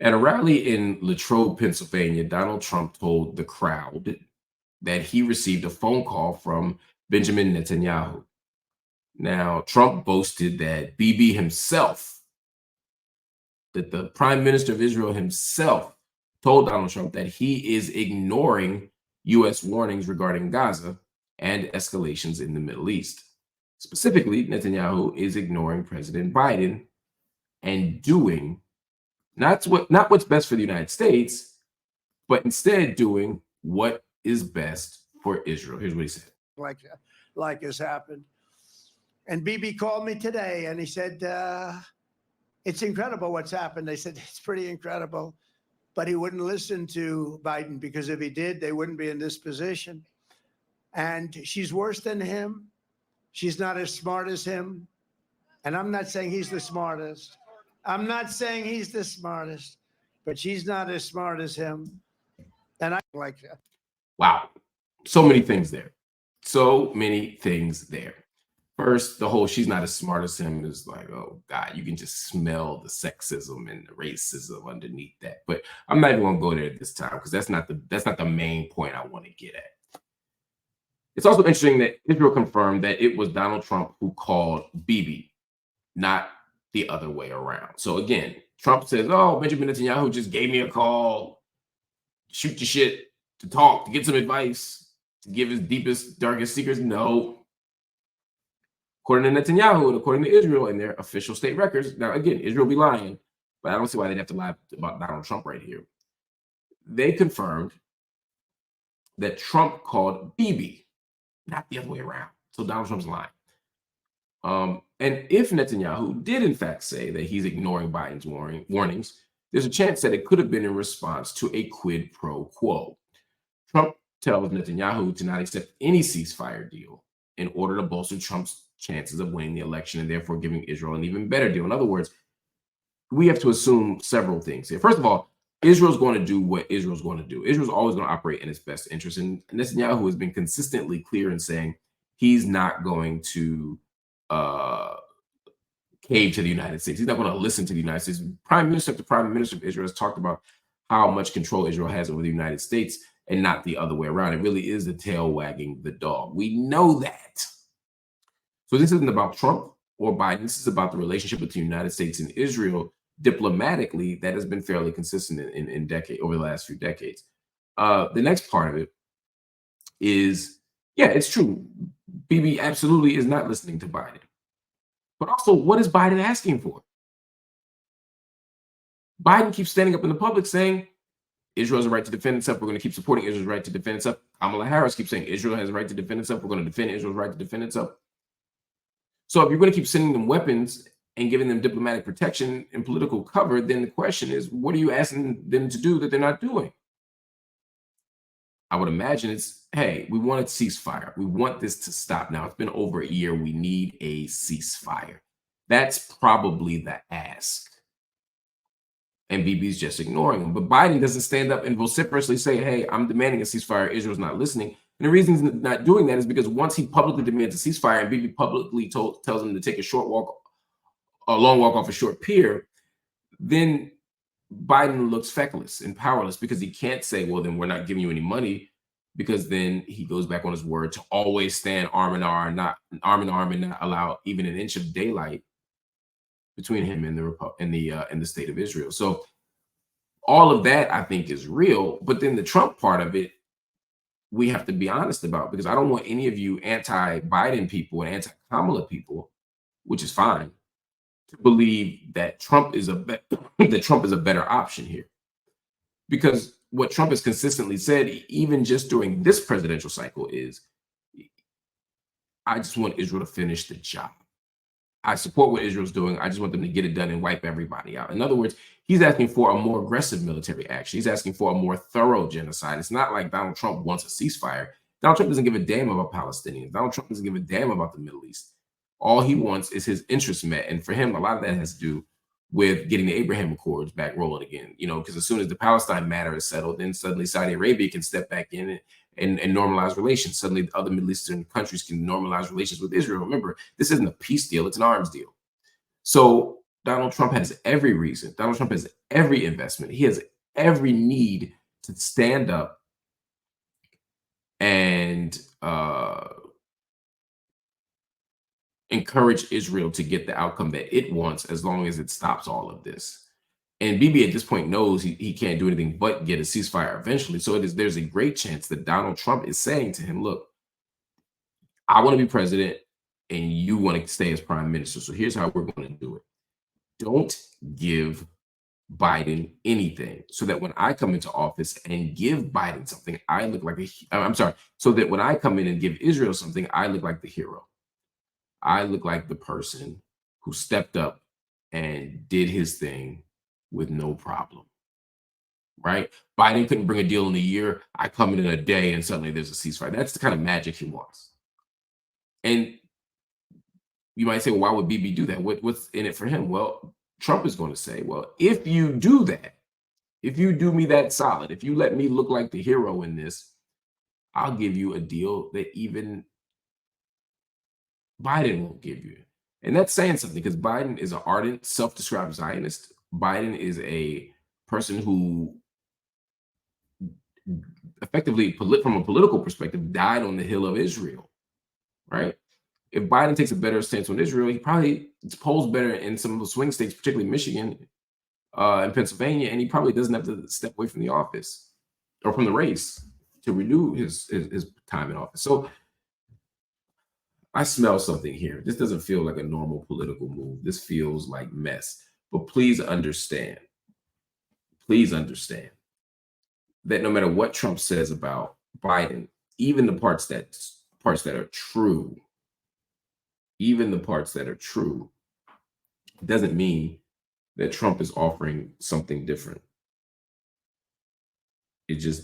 At a rally in Latrobe, Pennsylvania, Donald Trump told the crowd that he received a phone call from Benjamin Netanyahu. Now, Trump boasted that Bibi himself, that the prime minister of Israel himself, told Donald Trump that he is ignoring U.S. warnings regarding Gaza and escalations in the Middle East. Specifically, Netanyahu is ignoring President Biden and doing not what's best for the United States, but instead doing what is best for Israel. Here's what he said. Like has happened. And Bibi called me today and he said, it's incredible what's happened. I said, it's pretty incredible. But he wouldn't listen to Biden because if he did, they wouldn't be in this position. And she's worse than him. She's not as smart as him. And I'm not saying he's the smartest. I'm not saying he's the smartest, but she's not as smart as him. And I like that. Wow. So many things there. So many things there. First, the whole she's not as smart as him is like, oh God, you can just smell the sexism and the racism underneath that. But I'm not even gonna go there at this time because that's not the main point I want to get at. It's also interesting that Israel confirmed that it was Donald Trump who called Bibi, not the other way around. So again, Trump says, oh, Benjamin Netanyahu just gave me a call, shoot the shit, to talk, to get some advice, to give his deepest, darkest secrets. No. According to Netanyahu and according to Israel and their official state records, now again, Israel be lying, but I don't see why they'd have to lie about Donald Trump right here. They confirmed that Trump called Bibi, not the other way around. So Donald Trump's lying. And if Netanyahu did in fact say that he's ignoring Biden's warnings, there's a chance that it could have been in response to a quid pro quo. Trump tells Netanyahu to not accept any ceasefire deal in order to bolster Trump's chances of winning the election and therefore giving Israel an even better deal. In other words, we have to assume several things here. First of all, Israel's going to do what Israel's going to do. Israel's always going to operate in its best interest. And Netanyahu has been consistently clear in saying he's not going to cave to the United States. He's not going to listen to the United States. Prime Minister after Prime Minister of Israel has talked about how much control Israel has over the United States and not the other way around. It really is the tail wagging the dog. We know that. So this isn't about Trump or Biden. This is about the relationship between the United States and Israel diplomatically that has been fairly consistent over the last few decades. The next part of it is, yeah, it's true. Bibi absolutely is not listening to Biden. But also, what is Biden asking for? Biden keeps standing up in the public saying, Israel has a right to defend itself. We're going to keep supporting Israel's right to defend itself. Kamala Harris keeps saying Israel has a right to defend itself. We're going to defend Israel's right to defend itself. So if you're going to keep sending them weapons and giving them diplomatic protection and political cover, then the question is, what are you asking them to do that they're not doing? I would imagine it's, hey, we want a ceasefire. We want this to stop now. It's been over a year. We need a ceasefire. That's probably the ask. And Bibi's just ignoring him. But Biden doesn't stand up and vociferously say, hey, I'm demanding a ceasefire. Israel's not listening. And the reason he's not doing that is because once he publicly demands a ceasefire and Bibi publicly tells him to take a long walk off a short pier, then Biden looks feckless and powerless because he can't say, well, then we're not giving you any money, because then he goes back on his word to always stand arm in arm and not allow even an inch of daylight between him and the state of Israel. So all of that, I think, is real. But then the Trump part of it, we have to be honest about, because I don't want any of you anti-Biden people and anti-Kamala people, which is fine, to believe that Trump is a better option here. Because what Trump has consistently said, even just during this presidential cycle, is, I just want Israel to finish the job. I support what Israel's doing. I just want them to get it done and wipe everybody out. In other words, he's asking for a more aggressive military action. He's asking for a more thorough genocide. It's not like Donald Trump wants a ceasefire. Donald Trump doesn't give a damn about Palestinians. Donald Trump doesn't give a damn about the Middle East. All he wants is his interests met. And for him, a lot of that has to do with getting the Abraham Accords back rolling again, because as soon as the Palestine matter is settled, then suddenly Saudi Arabia can step back in and normalize relations. Suddenly the other Middle Eastern countries can normalize relations with Israel. Remember, this isn't a peace deal, it's an arms deal. So Donald Trump has every reason. Donald Trump has every investment. He has every need to stand up and encourage Israel to get the outcome that it wants, as long as it stops all of this. And Bibi at this point knows he can't do anything but get a ceasefire eventually. So there's a great chance that Donald Trump is saying to him, look, I want to be president and you want to stay as prime minister. So here's how we're going to do it. Don't give Biden anything, so that when I come into office and give Biden something, I look like so that when I come in and give Israel something, I look like the hero. I look like the person who stepped up and did his thing with no problem, right? Biden couldn't bring a deal in a year. I come in a day and suddenly there's a ceasefire. That's the kind of magic he wants. And you might say, well, why would Bibi do that? What's in it for him? Well, Trump is going to say, well, if you do that, if you do me that solid, if you let me look like the hero in this, I'll give you a deal that even Biden won't give you. And that's saying something, because Biden is an ardent, self-described Zionist. Biden is a person who effectively, from a political perspective, died on the hill of Israel, right? If Biden takes a better stance on Israel, he probably polls better in some of the swing states, particularly Michigan and Pennsylvania, and he probably doesn't have to step away from the office or from the race to renew his time in office. So I smell something here. This doesn't feel like a normal political move. This feels like mess. But please understand that no matter what Trump says about Biden, even the parts that are true, doesn't mean that Trump is offering something different. It just